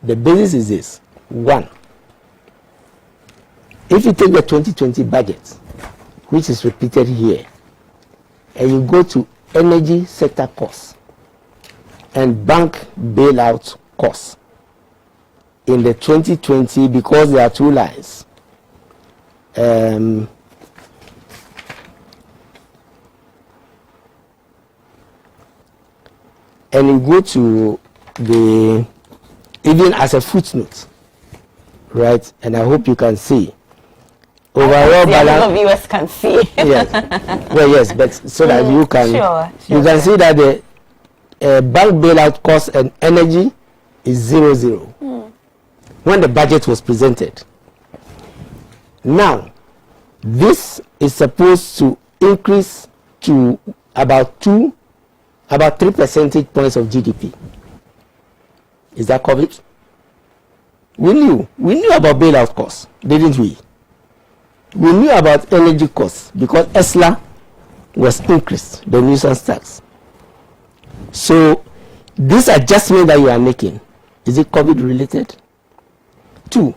The basis is this. One, if you take the 2020 budget, which is repeated here, and you go to energy sector costs and bank bailout costs in the 2020, because there are two lines, and you go to the, even as a footnote, right? And I hope you can see. Overall balance. All viewers can see. Yes. Well, yes, but so that you can you can see that the bank bailout cost and energy is 0-0 when the budget was presented. Now, this is supposed to increase to about 3 percentage points of GDP. Is that covered? We knew about bailout costs, didn't we? We knew about energy costs because ESLA was increased, the nuisance tax. So this adjustment that you are making, is it COVID related? 2,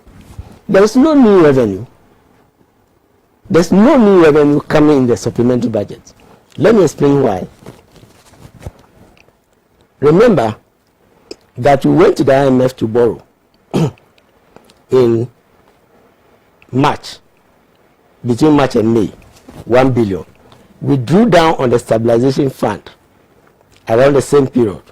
there is no new revenue. There's no new revenue coming in the supplementary budget. Let me explain why. Remember that we went to the IMF to borrow in March, between March and May, 1 billion. We drew down on the stabilization fund around the same period.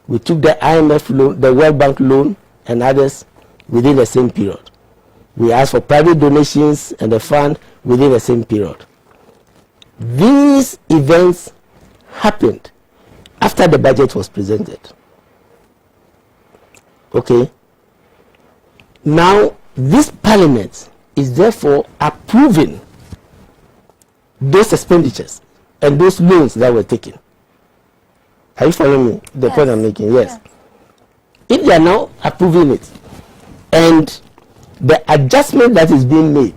We took the IMF loan, the World Bank loan, and others within the same period. We asked for private donations and the fund within the same period. These events happened after the budget was presented. Okay? Now, this parliament is therefore approving those expenditures and those loans that were taken. Are you following me? The point I'm making? Yes. If they are now approving it, and the adjustment that is being made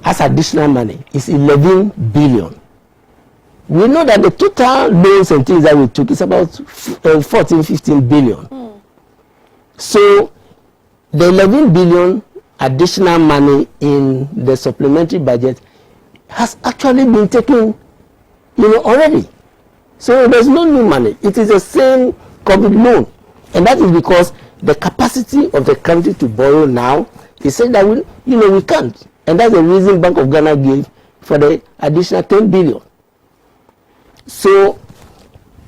as additional money is 11 billion. We know that the total loans and things that we took is about 14-15 billion. So the 11 billion additional money in the supplementary budget has actually been taken, already. So there's no new money. It is the same COVID loan, and that is because the capacity of the country to borrow now is saying that we can't, and that's the reason Bank of Ghana gave for the additional 10 billion. So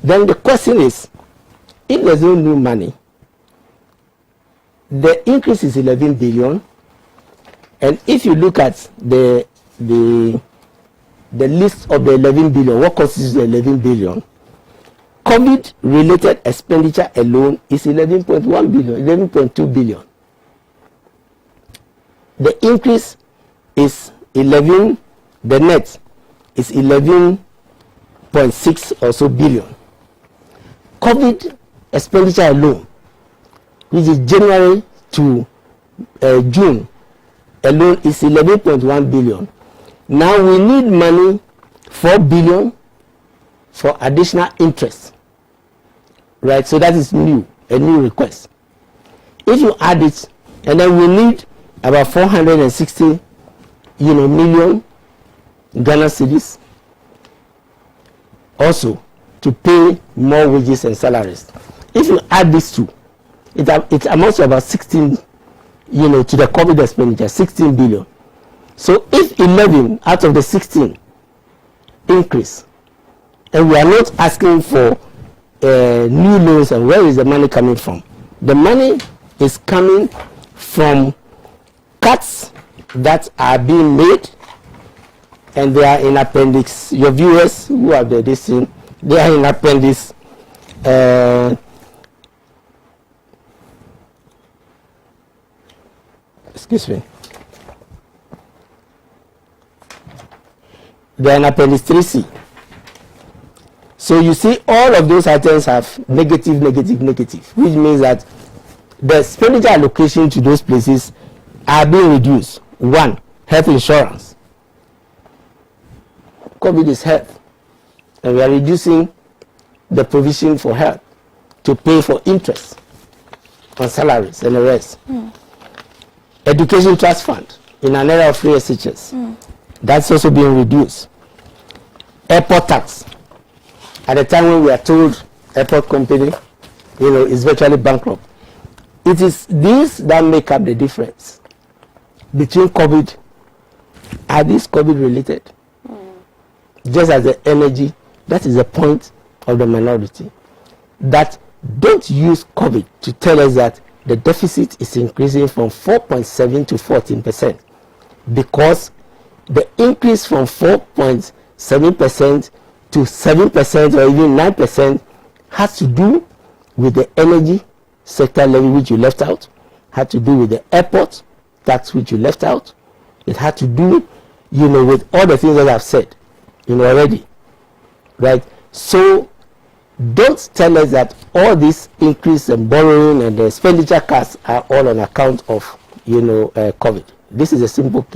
then the question is, if there's no new money, the increase is 11 billion, and if you look at the list of the 11 billion, what constitutes the 11 billion? COVID-related expenditure alone is 11.1 billion, 11.2 billion. The increase is 11, the net is 11.6 or so billion. COVID expenditure alone, which is January to June alone, is 11.1 billion. Now we need money, 4 billion for additional interest. Right, so that is new, a new request. If you add it, and then we need about 460, million Ghana cedis also to pay more wages and salaries. If you add these two, it amounts to about 16, to the COVID expenditure, 16 billion. So if 11 out of the 16 increase, and we are not asking for new loans, and where is the money coming from? The money is coming from cuts that are being made, and they are in appendix. Your viewers who have the listing, they are in appendix excuse me. They are in appendix 3C. So you see all of those items have negative, which means that the expenditure allocation to those places are being reduced. 1, health insurance. COVID is health, and we are reducing the provision for health to pay for interest. on salaries and the rest. Education trust fund in an era of free SHS. That's also being reduced. Airport tax. At the time when we are told airport company, is virtually bankrupt. It is these that make up the difference between COVID. Are these COVID related? Just as the energy, that is the point of the minority. That don't use COVID to tell us that the deficit is increasing from 4.7 to 14%, because the increase from 4.7% to 7% or even 9% has to do with the energy sector levy, which you left out, had to do with the airport tax, which you left out. It had to do, with all the things that I've said, already, right? So don't tell us that all this increase in borrowing and the expenditure cuts are all on account of, COVID. This is a simple case.